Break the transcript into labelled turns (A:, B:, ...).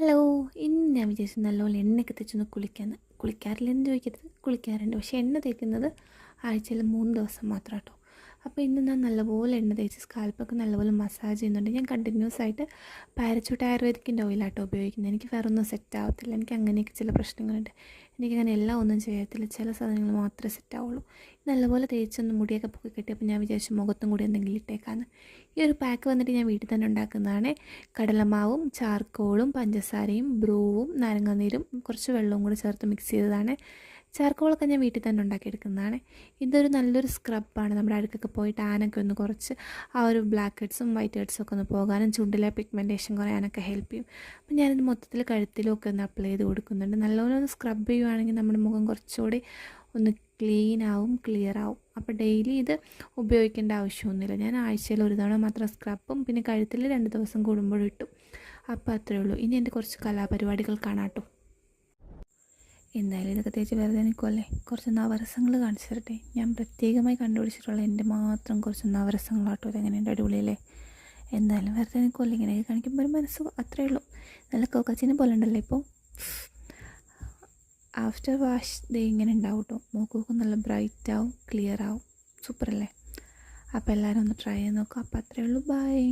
A: Hello. ഇന്ന് ഞാൻ വിചാരിച്ചു നല്ലപോലെ എണ്ണയൊക്കെ തേച്ചൊന്ന് കുളിക്കാറില്ലെന്ന് ചോദിക്കരുത്, കുളിക്കാറുണ്ട്. പക്ഷേ എണ്ണ തേക്കുന്നത് ആഴ്ചയിൽ 3 ദിവസം മാത്രം കേട്ടോ. അപ്പോൾ ഇന്ന് ഞാൻ നല്ലപോലെ എണ്ണ തേച്ച് സ്കാൽപ്പൊക്കെ നല്ലപോലെ മസാജ് ചെയ്യുന്നുണ്ട്. ഞാൻ കണ്ടിന്യൂസ് ആയിട്ട് പാരച്യൂട്ട് ആയുർവേദിക്കിൻ്റെ ഓയിലാട്ടോ ഉപയോഗിക്കുന്നത്. എനിക്ക് വേറെ ഒന്നും സെറ്റ് ആവത്തില്ല. എനിക്ക് അങ്ങനെയൊക്കെ ചില പ്രശ്നങ്ങളുണ്ട്. എനിക്കങ്ങനെ എല്ലാം ഒന്നും ചെയ്യത്തില്ല, ചില സാധനങ്ങൾ മാത്രമേ സെറ്റ് ആവുള്ളൂ. നല്ലപോലെ തേച്ചൊന്ന് മുടിയൊക്കെ പൊക്കി കെട്ടിയപ്പോൾ ഞാൻ വിചാരിച്ചു മുഖത്തും കൂടി എന്തെങ്കിലും ഇട്ടേക്കാന്ന്. ഈ ഒരു പാക്ക് വന്നിട്ട് ഞാൻ വീട്ടിൽ തന്നെ ഉണ്ടാക്കുന്നതാണ്. കടലമാവും ചാർക്കോളും പഞ്ചസാരയും ബ്രൂവും നാരങ്ങാനീരും കുറച്ച് വെള്ളവും കൂടി ചേർത്ത് മിക്സ് ചെയ്തതാണ്. ചാർക്കോളൊക്കെ ഞാൻ വീട്ടിൽ തന്നെ ഉണ്ടാക്കിയെടുക്കുന്നതാണ്. ഇതൊരു നല്ലൊരു സ്ക്രബാണ്. നമ്മുടെ അടുക്കൊക്കെ പോയി ടാനൊക്കെ ഒന്ന് കുറച്ച് ആ ഒരു ബ്ലാക്ക് ഹെഡ്സും വൈറ്റ് ഹെഡ്സും ഒക്കെ ഒന്ന് പോകാനും ചുണ്ടിലെ പിഗ്മെൻറ്റേഷൻ കുറയാനൊക്കെ ഹെൽപ്പ് ചെയ്യും. അപ്പം ഞാനിത് മൊത്തത്തിൽ കഴുത്തിലും ഒക്കെ ഒന്ന് അപ്ലൈ ചെയ്ത് കൊടുക്കുന്നുണ്ട്. നല്ലപോലെ ഒന്ന് സ്ക്രബ് ചെയ്യുവാണെങ്കിൽ നമ്മുടെ മുഖം കുറച്ചുകൂടി ഒന്ന് ക്ലീൻ ആവും, ക്ലിയർ ആവും. അപ്പോൾ ഡെയിലി ഇത് ഉപയോഗിക്കേണ്ട ആവശ്യമൊന്നുമില്ല. ഞാൻ ആഴ്ചയിൽ ഒരു തവണ മാത്രം സ്ക്രബും പിന്നെ കഴുത്തിൽ 2 ദിവസം കൂടുമ്പോഴും ഇട്ടു. അപ്പോൾ അത്രയേ ഉള്ളൂ. ഇനി എൻ്റെ കുറച്ച് കലാപരിപാടികൾ കാണാം കേട്ടോ. എന്തായാലും ഇതൊക്കെ തേച്ച് വെറുതെ നിൽക്കുമല്ലേ, കുറച്ച് നവരസങ്ങൾ കാണിച്ചു തരട്ടെ. ഞാൻ പ്രത്യേകമായി കണ്ടുപിടിച്ചിട്ടുള്ള എൻ്റെ മാത്രം കുറച്ച് നവരസങ്ങളാട്ടോ. ഇതെങ്ങനെയുണ്ട്, അടിപൊളിയല്ലേ? എന്തായാലും വെറുതെ നിൽക്കുമല്ലേ, ഇങ്ങനെയൊക്കെ കാണിക്കുമ്പോൾ ഒരു മനസ്സ്, അത്രയേ ഉള്ളൂ. നല്ല കോക്കച്ചിനെ പോലെ ഉണ്ടല്ലോ ഇപ്പോൾ. ആഫ്റ്റർ വാഷ് ഇങ്ങനെ ഉണ്ടാവും കേട്ടോ. മൂക്കൊക്കെ നല്ല ബ്രൈറ്റ് ആവും, ക്ലിയർ ആവും. സൂപ്പറല്ലേ? അപ്പോൾ എല്ലാവരും ഒന്ന് ട്രൈ ചെയ്ത് നോക്കുക. അപ്പോൾ അത്രയേ ഉള്ളൂ. ബൈ.